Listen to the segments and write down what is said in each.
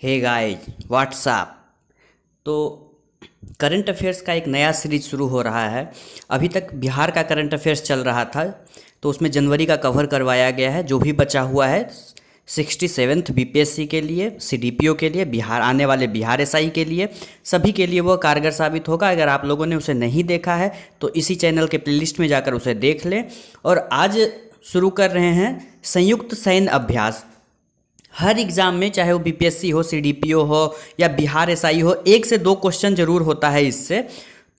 हे guys what's up. तो current affairs का एक नया सीरीज शुरू हो रहा है। अभी तक बिहार का करंट अफेयर्स चल रहा था, तो उसमें जनवरी का कवर करवाया गया है। जो भी बचा हुआ है 67th बीपीएससी के लिए, सीडीपीओ के लिए, बिहार आने वाले बिहार एसआई के लिए, सभी के लिए वो कारगर साबित होगा। अगर आप लोगों ने उसे नहीं देखा है तो इसी चैनल के प्लेलिस्ट में जाकर उसे देख लें। और आज शुरू कर रहे हैं संयुक्त सैन्य अभ्यास। हर एग्ज़ाम में, चाहे वो बीपीएससी हो, सीडीपीओ हो या बिहार एसआई हो, 1 से 2 क्वेश्चन जरूर होता है इससे।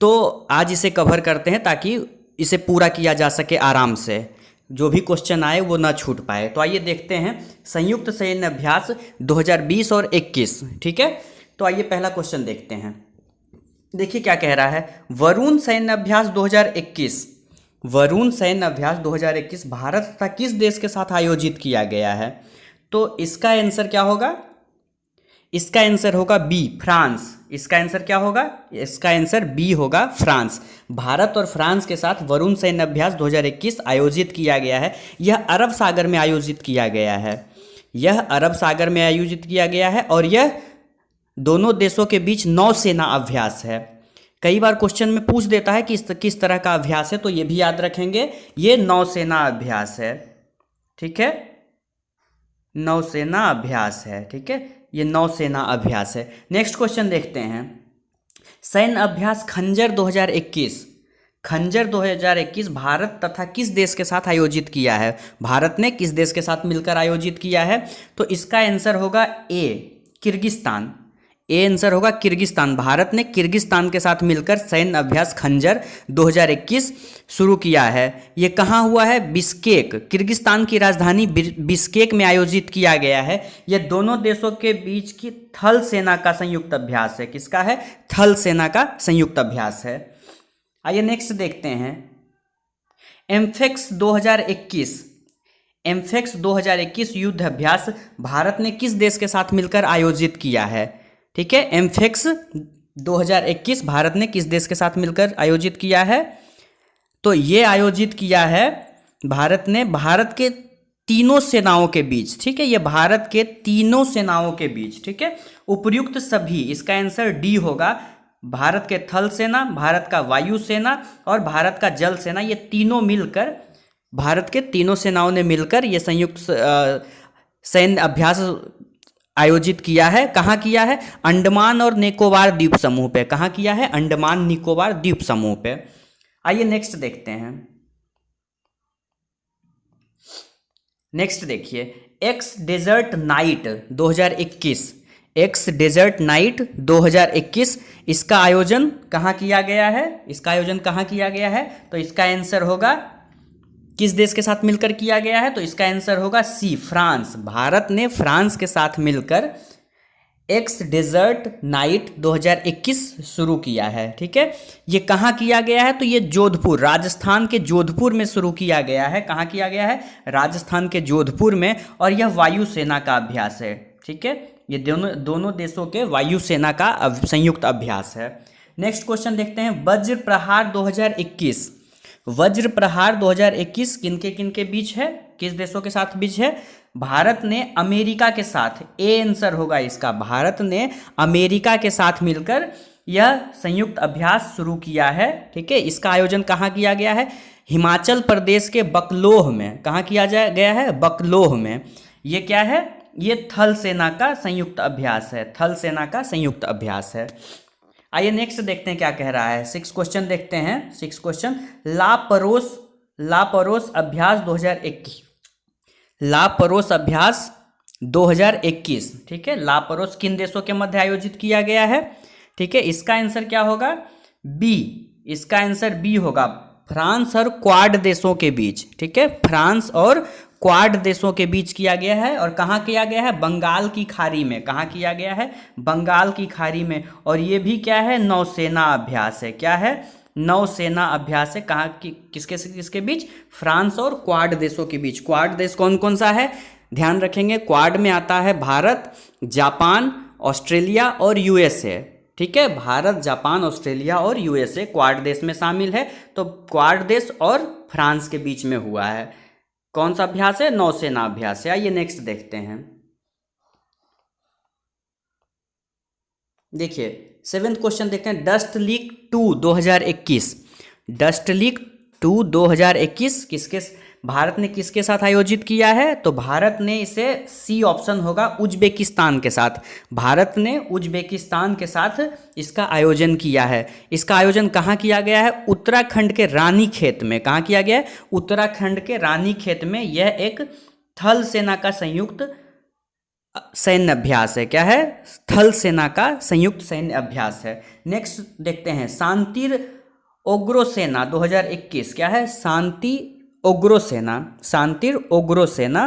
तो आज इसे कवर करते हैं ताकि इसे पूरा किया जा सके आराम से, जो भी क्वेश्चन आए वो ना छूट पाए। तो आइए देखते हैं संयुक्त सैन्य अभ्यास 2020 और 21। ठीक है, तो आइए पहला क्वेश्चन देखते हैं। देखिए क्या कह रहा है। वरुण सैन्य अभ्यास 2021, वरुण सैन्य अभ्यास 2021 भारत तथा किस देश के साथ आयोजित किया गया है? तो इसका आंसर क्या होगा? इसका आंसर होगा बी, फ्रांस। इसका आंसर क्या होगा? इसका आंसर बी होगा, फ्रांस। भारत और फ्रांस के साथ वरुण सैन्य अभ्यास 2021 आयोजित किया गया है। यह अरब सागर में आयोजित किया गया है। यह अरब सागर में आयोजित किया गया है और यह दोनों देशों के बीच नौसेना अभ्यास है। कई बार क्वेश्चन में पूछ देता है कि किस तरह का अभ्यास है, तो ये भी याद रखेंगे, ये नौसेना अभ्यास है। ठीक है, नौसेना अभ्यास है। ठीक है, ये नौसेना अभ्यास है। नेक्स्ट क्वेश्चन देखते हैं। सैन्य अभ्यास खंजर 2021, खंजर 2021 भारत तथा किस देश के साथ आयोजित किया है? भारत ने किस देश के साथ मिलकर आयोजित किया है? तो इसका आंसर होगा ए, किर्गिस्तान। ए आंसर होगा किर्गिस्तान। भारत ने किर्गिस्तान के साथ मिलकर सैन्य अभ्यास खंजर 2021 शुरू किया है। ये कहाँ हुआ है? बिश्केक, किर्गिस्तान की राजधानी बिश्केक में आयोजित किया गया है। यह दोनों देशों के बीच की थल सेना का संयुक्त अभ्यास है। किसका है? थल सेना का संयुक्त अभ्यास है। आइए नेक्स्ट देखते हैं। एम्फेक्स 2021, एम्फेक्स 2021 युद्ध अभ्यास भारत ने किस देश के साथ मिलकर आयोजित किया है? ठीक है, एम्फेक्स 2021 भारत ने किस देश के साथ मिलकर आयोजित किया है? तो ये आयोजित किया है भारत ने भारत के तीनों सेनाओं के बीच। ठीक है, ये भारत के तीनों सेनाओं के बीच। ठीक है, उपर्युक्त सभी, इसका आंसर डी होगा। भारत के थल सेना, भारत का वायु सेना और भारत का जल सेना, ये तीनों मिलकर, भारत के तीनों सेनाओं ने मिलकर ये संयुक्त सैन्य अभ्यास आयोजित किया है। कहाँ किया है? अंडमान और निकोबार द्वीप समूह पे। कहाँ किया है? अंडमान निकोबार द्वीप समूह पे। आइए नेक्स्ट देखते हैं। नेक्स्ट देखिए, ex Desert Knight 2021, ex Desert Knight 2021, इसका आयोजन कहाँ किया गया है? इसका आयोजन कहाँ किया गया है? तो इसका आंसर होगा, किस देश के साथ मिलकर किया गया है? तो इसका आंसर होगा सी, फ्रांस। भारत ने फ्रांस के साथ मिलकर एक्स डेजर्ट नाइट 2021 शुरू किया है। ठीक है, ये कहाँ किया गया है? तो ये जोधपुर, राजस्थान के जोधपुर में शुरू किया गया है। कहाँ किया गया है? राजस्थान के जोधपुर में। और यह वायुसेना का अभ्यास है। ठीक है, ये दोनों देशों के वायुसेना का संयुक्त अभ्यास है। नेक्स्ट क्वेश्चन देखते हैं। वज्र प्रहार 2021, वज्र प्रहार 2021 किनके बीच है? किस देशों के साथ बीच है? भारत ने अमेरिका के साथ, ए आंसर होगा इसका। भारत ने अमेरिका के साथ मिलकर यह संयुक्त अभ्यास शुरू किया है। ठीक है, इसका आयोजन कहाँ किया गया है? हिमाचल प्रदेश के बकलोह में। कहाँ किया गया है? बकलोह में। ये क्या है? ये थल सेना का संयुक्त अभ्यास है। थल सेना का संयुक्त अभ्यास है। आइए नेक्स्ट देखते हैं क्या कह रहा है। 6 क्वेश्चन देखते हैं। 6 क्वेश्चन। लापरोस अभ्यास 2021, लापरोस अभ्यास 2021। ठीक है, लापरोस किन देशों के मध्य आयोजित किया गया है? ठीक है, इसका आंसर क्या होगा? बी, इसका आंसर बी होगा, फ्रांस और क्वाड देशों के बीच। ठीक है, फ्रांस और क्वाड देशों के बीच किया गया है। और कहाँ किया गया है? बंगाल की खाड़ी में। कहाँ किया गया है? बंगाल की खाड़ी में। और ये भी क्या है? नौसेना अभ्यास है। क्या है? नौसेना अभ्यास है। कहाँ की, किसके बीच? फ्रांस और क्वाड देशों के बीच। क्वाड देश कौन कौन सा है? ध्यान रखेंगे, क्वाड में आता है भारत, जापान, ऑस्ट्रेलिया और यूएसए। ठीक है, भारत, जापान, ऑस्ट्रेलिया और यूएसए क्वाड देश में शामिल है। तो क्वाड देश और फ्रांस के बीच में हुआ है। कौन सा अभ्यास है? नौसेना अभ्यास है। आइए नेक्स्ट देखते हैं। देखिए 7th क्वेश्चन देखते हैं। डस्ट लीग 2 2021, डस्ट लीग 2 2021 किसके, भारत ने किसके साथ आयोजित किया है? तो भारत ने इसे, सी ऑप्शन होगा, उज्बेकिस्तान के साथ। भारत ने उज्बेकिस्तान के साथ इसका आयोजन किया है। इसका आयोजन कहाँ किया गया है? उत्तराखंड के रानीखेत में। कहाँ किया गया है? उत्तराखंड के रानीखेत में। यह एक थल सेना का संयुक्त सैन्य अभ्यास है। क्या है? थल सेना का संयुक्त सैन्य अभ्यास है। नेक्स्ट देखते हैं, शांतिर उग्रो सेना 2021। क्या है? शांति उग्रो सेना, शांतिर उग्रो सेना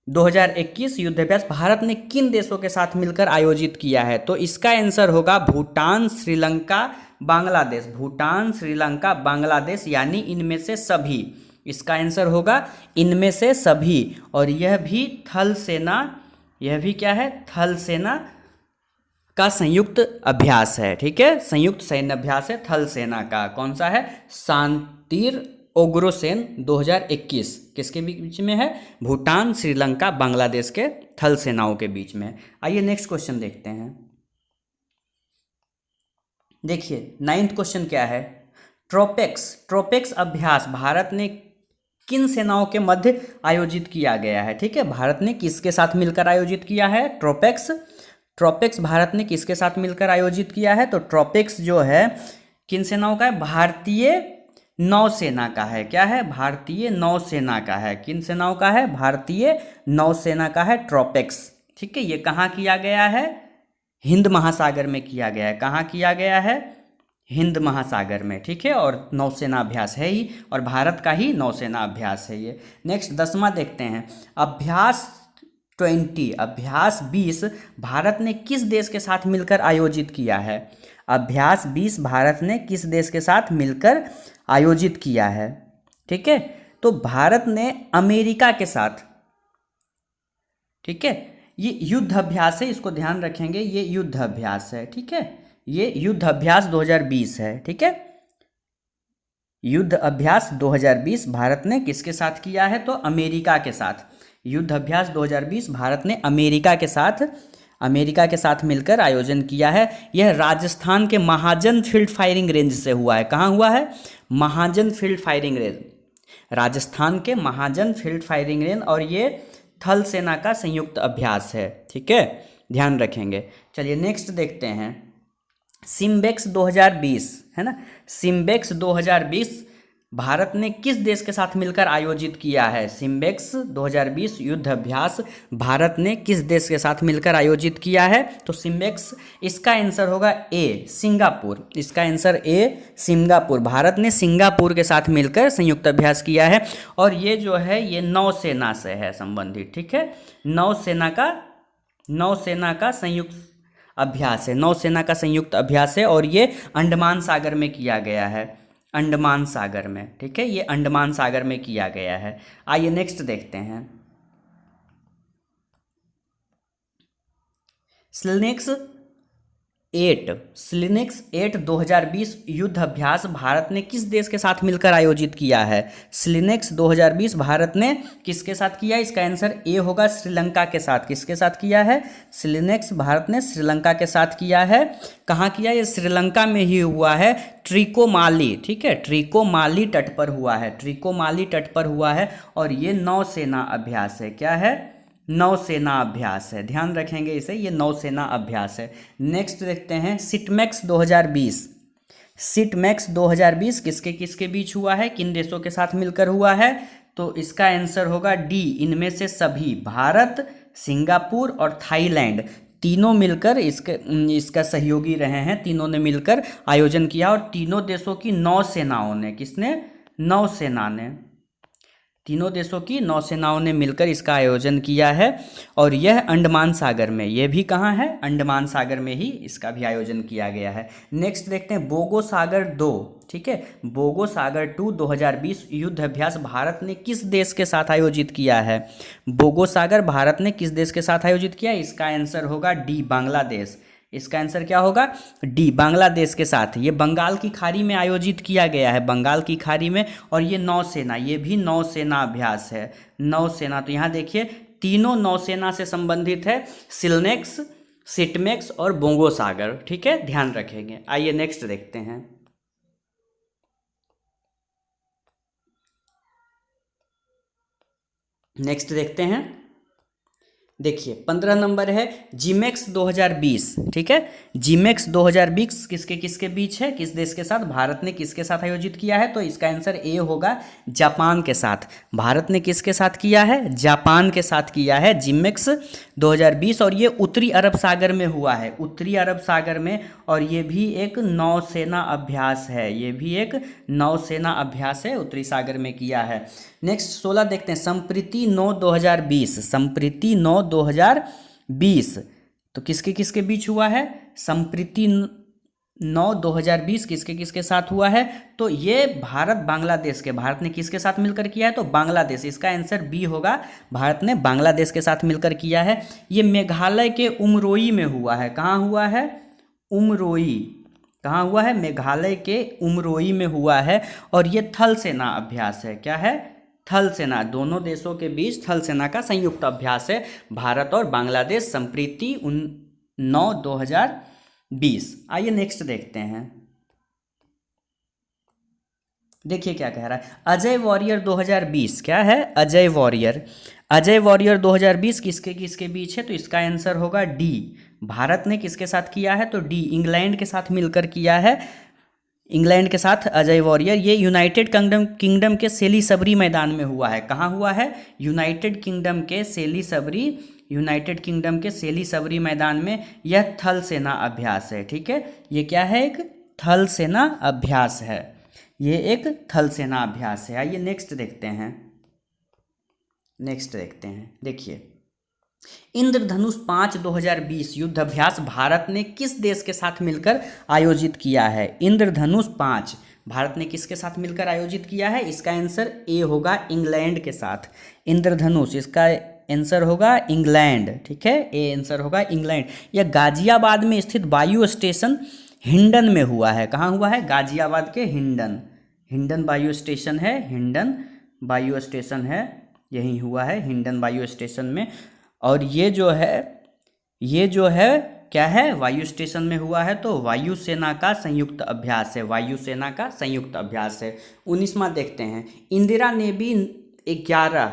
2021 युद्धाभ्यास भारत ने किन देशों के साथ मिलकर आयोजित किया है? तो इसका आंसर होगा भूटान, श्रीलंका, बांग्लादेश। भूटान, श्रीलंका, बांग्लादेश, यानी इनमें से सभी। इसका आंसर होगा इनमें से सभी। और यह भी थल सेना, यह भी क्या है? थल सेना का संयुक्त अभ्यास है। ठीक है, संयुक्त सैन्य अभ्यास है थल सेना का। कौन सा है? शांतिर उग्रसेन 2021 किसके बीच में है? भूटान, श्रीलंका, बांग्लादेश के थल सेनाओं के बीच में। आइए नेक्स्ट क्वेश्चन देखते हैं। देखिए 9th क्वेश्चन क्या है? ट्रोपेक्स, ट्रोपेक्स अभ्यास भारत ने किन सेनाओं के मध्य आयोजित किया गया है? ठीक है, भारत ने किसके साथ मिलकर आयोजित किया है? ट्रोपेक्स, ट्रोपेक्स भारत ने किसके साथ मिलकर आयोजित किया है? तो ट्रोपेक्स जो है किन सेनाओं का है? भारतीय नौसेना का है। क्या है? भारतीय नौसेना का है। किन सेनाओं का है? भारतीय नौसेना का है ट्रोपेक्स। ठीक है, ये कहाँ किया गया है? हिंद महासागर में किया गया है। कहाँ किया गया है? हिंद महासागर में। ठीक है, और नौसेना अभ्यास है ही, और भारत का ही नौसेना अभ्यास है ये। नेक्स्ट 10वां देखते हैं, अभ्यास 20, अभ्यास 20 भारत ने किस देश के साथ मिलकर आयोजित किया है? अभ्यास 20 भारत ने किस देश के साथ मिलकर आयोजित किया है? ठीक है, तो भारत ने अमेरिका के साथ। ठीक है, ये युद्ध अभ्यास है, इसको ध्यान रखेंगे, ये युद्ध अभ्यास है। ठीक है, ये युद्ध अभ्यास 2020 है। ठीक है, युद्ध अभ्यास 2020 भारत ने किसके साथ किया है? तो अमेरिका के साथ। युद्ध अभ्यास 2020 भारत ने अमेरिका के साथ मिलकर आयोजन किया है। यह राजस्थान के महाजन फील्ड फायरिंग रेंज से हुआ है। कहाँ हुआ है? महाजन फील्ड फायरिंग रेंज, राजस्थान के महाजन फील्ड फायरिंग रेंज, और ये थल सेना का संयुक्त अभ्यास है। ठीक है, ध्यान रखेंगे। चलिए नेक्स्ट देखते हैं, सिम्बेक्स 2020 है ना, सिम्बेक्स 2020 भारत ने किस देश के साथ मिलकर आयोजित किया है? सिम्बेक्स 2020 युद्ध अभ्यास भारत ने किस देश के साथ मिलकर आयोजित किया है? तो सिम्बेक्स, इसका आंसर होगा ए, सिंगापुर। इसका आंसर ए, सिंगापुर। भारत ने सिंगापुर के साथ मिलकर संयुक्त अभ्यास किया है, और ये जो है ये नौसेना से है संबंधित। ठीक है, नौसेना का संयुक्त अभ्यास है, नौसेना का संयुक्त अभ्यास है, और ये अंडमान सागर में किया गया है, अंडमान सागर में। ठीक है, ये अंडमान सागर में किया गया है। आइए नेक्स्ट देखते हैं, स्लिनेक्स 8 2020 युद्ध अभ्यास भारत ने किस देश के साथ मिलकर आयोजित किया है? स्लिनेक्स 2020 भारत ने किसके साथ किया है? इसका आंसर ए होगा, श्रीलंका के साथ। किसके साथ किया है? स्लिनेक्स भारत ने श्रीलंका के साथ किया है। कहाँ किया? ये श्रीलंका में ही हुआ है, ट्रिकोमाली। ठीक है, ट्रिकोमाली तट पर हुआ है, ट्रिकोमाली तट पर हुआ है, और ये नौसेना अभ्यास है। क्या है? नौसेना अभ्यास है, ध्यान रखेंगे इसे, ये नौसेना अभ्यास है। नेक्स्ट देखते हैं, सिटमैक्स 2020। सिटमैक्स 2020 किसके किसके बीच हुआ है? किन देशों के साथ मिलकर हुआ है? तो इसका आंसर होगा डी, इनमें से सभी। भारत, सिंगापुर और थाईलैंड तीनों मिलकर इसका सहयोगी रहे हैं। तीनों ने मिलकर आयोजन किया, और तीनों देशों की नौसेनाओं ने, किसने? नौसेना ने, तीनों देशों की नौसेनाओं ने मिलकर इसका आयोजन किया है, और यह अंडमान सागर में, यह भी कहाँ है? अंडमान सागर में ही इसका भी आयोजन किया गया है। नेक्स्ट देखते हैं, बोगो सागर 2। ठीक है, बोगो सागर 2 2020 युद्ध अभ्यास भारत ने किस देश के साथ आयोजित किया है? बोगो सागर भारत ने किस देश के साथ आयोजित किया? इसका आंसर होगा डी, बांग्लादेश। इसका आंसर क्या होगा? डी, बांग्लादेश के साथ। ये बंगाल की खाड़ी में आयोजित किया गया है, बंगाल की खाड़ी में, और ये नौसेना, ये भी नौसेना अभ्यास है, नौसेना। तो यहाँ देखिए तीनों नौसेना से संबंधित है, सिलनेक्स, सिटमेक्स और बोंगो सागर, ठीक है, ध्यान रखेंगे। आइए नेक्स्ट देखते हैं। नेक्स्ट देखते हैं, देखिए 15 नंबर है जीमेक्स 2020, ठीक है। जीमेक्स 2020 किसके किसके बीच है, किस देश के साथ, भारत ने किसके साथ आयोजित किया है, तो इसका आंसर ए होगा, जापान के साथ। भारत ने किसके साथ किया है, जापान के साथ किया है जीमेक्स 2020, और ये उत्तरी अरब सागर में हुआ है, उत्तरी अरब सागर में, और ये भी एक नौसेना अभ्यास है, ये भी एक नौसेना अभ्यास है, उत्तरी सागर में किया है। नेक्स्ट 16 देखते हैं, संप्रीति 9/2020, संप्रीति 9/2020 तो किसके किसके बीच हुआ है, संप्रीति 9/2020 किसके किसके साथ हुआ है, तो ये भारत बांग्लादेश के, भारत ने किसके साथ मिलकर किया है, तो बांग्लादेश, इसका आंसर बी होगा, भारत ने बांग्लादेश के साथ मिलकर किया है। ये मेघालय के उमरोई में हुआ है, कहाँ हुआ है, उमरोई, कहाँ हुआ है, मेघालय के उमरोई में हुआ है, और ये थल सेना अभ्यास है, क्या है, थल सेना, दोनों देशों के बीच थल सेना का संयुक्त अभ्यास है, भारत और बांग्लादेश, संप्रीति 9/2020। आइए नेक्स्ट देखते हैं, देखिए क्या कह रहा है, अजय वॉरियर 2020, क्या है, अजय वॉरियर, अजय वॉरियर 2020 किसके किसके बीच है, तो इसका आंसर होगा डी, भारत ने किसके साथ किया है, तो डी, इंग्लैंड के साथ मिलकर किया है, इंग्लैंड के साथ अजय वॉरियर। ये यूनाइटेड किंगडम के सेलीसबरी मैदान में हुआ है, कहाँ हुआ है, यूनाइटेड किंगडम के सेलीसबरी, यूनाइटेड किंगडम के सेलीसबरी मैदान में, यह थल सेना अभ्यास है, ठीक है, ये क्या है, एक थल सेना अभ्यास है, ये एक थल सेना अभ्यास है। आइए नेक्स्ट देखते हैं, नेक्स्ट देखते हैं, देखिए इंद्रधनुष 5 2020 युद्ध अभ्यास भारत ने किस देश के साथ मिलकर आयोजित किया है, इंद्रधनुष 5 भारत ने किसके साथ मिलकर आयोजित किया है, इसका आंसर ए होगा, इंग्लैंड के साथ, इंद्रधनुष, इसका आंसर होगा इंग्लैंड, ठीक है, ए आंसर होगा इंग्लैंड। यह गाजियाबाद में स्थित वायु स्टेशन हिंडन में हुआ है, कहाँ हुआ है, गाजियाबाद के हिंडन, हिंडन वायु स्टेशन है, हिंडन वायु स्टेशन है, यही हुआ है, हिंडन वायु स्टेशन में, और ये जो है क्या है, वायु स्टेशन में हुआ है, तो वायुसेना का संयुक्त अभ्यास है, वायुसेना का संयुक्त अभ्यास है। 19वां देखते हैं, Indira navy 11,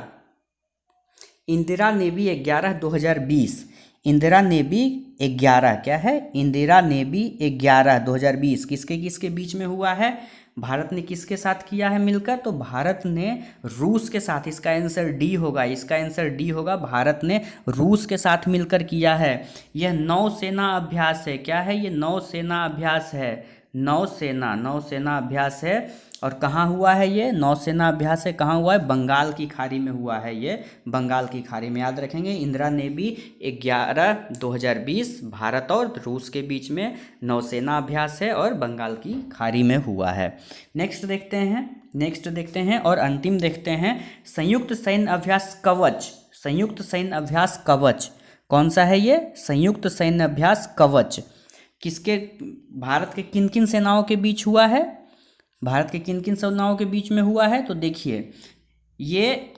Indira navy 11 2020, Indira navy 11 क्या है, इंदिरा नेवी 11 2020 किसके किसके बीच में हुआ है, भारत ने किसके साथ किया है मिलकर, तो भारत ने रूस के साथ, इसका आंसर डी होगा, इसका आंसर डी होगा, भारत ने रूस के साथ मिलकर किया है। यह नौसेना अभ्यास है, क्या है, ये नौसेना अभ्यास है, नौसेना अभ्यास है, और कहाँ हुआ है, ये नौसेना अभ्यास है, कहाँ हुआ है, बंगाल की खाड़ी में हुआ है, ये बंगाल की खाड़ी में, याद रखेंगे, इंदिरा नेवी 11 2020 भारत और रूस के बीच में नौसेना अभ्यास है, और बंगाल की खाड़ी में हुआ है। नेक्स्ट देखते हैं और अंतिम देखते हैं, संयुक्त सैन्य अभ्यास कवच, संयुक्त सैन्य अभ्यास कवच कौन सा है, ये संयुक्त सैन्य अभ्यास कवच किसके, भारत के किन किन सेनाओं के बीच हुआ है, भारत के किन किन सेनाओं के बीच में हुआ है, तो देखिए ये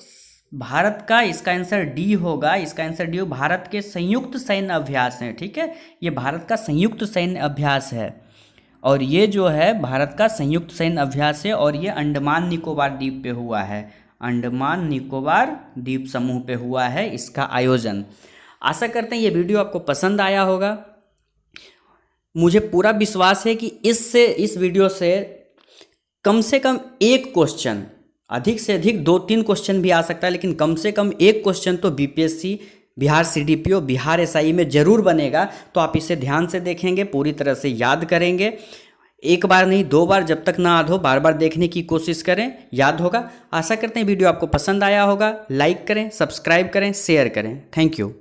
भारत का, इसका आंसर डी होगा, इसका आंसर डी, भारत के संयुक्त सैन्य अभ्यास हैं, ठीक है, ये भारत का संयुक्त सैन्य अभ्यास है, और ये जो है भारत का संयुक्त सैन्य अभ्यास है, और ये अंडमान निकोबार द्वीप पे हुआ है, अंडमान निकोबार द्वीप समूह पे हुआ है इसका आयोजन। आशा करते हैं ये वीडियो आपको पसंद आया होगा, मुझे पूरा विश्वास है कि इस वीडियो से कम एक क्वेश्चन, अधिक से अधिक 2-3 क्वेश्चन भी आ सकता है, लेकिन कम से कम एक क्वेश्चन तो BPSC, Bihar CDPO, Bihar SI में ज़रूर बनेगा। तो आप इसे ध्यान से देखेंगे, पूरी तरह से याद करेंगे, एक बार नहीं 2 बार, जब तक ना याद हो बार बार देखने की कोशिश करें, याद होगा। आशा करते हैं वीडियो आपको पसंद आया होगा, लाइक करें, सब्सक्राइब करें, शेयर करें। Thank you.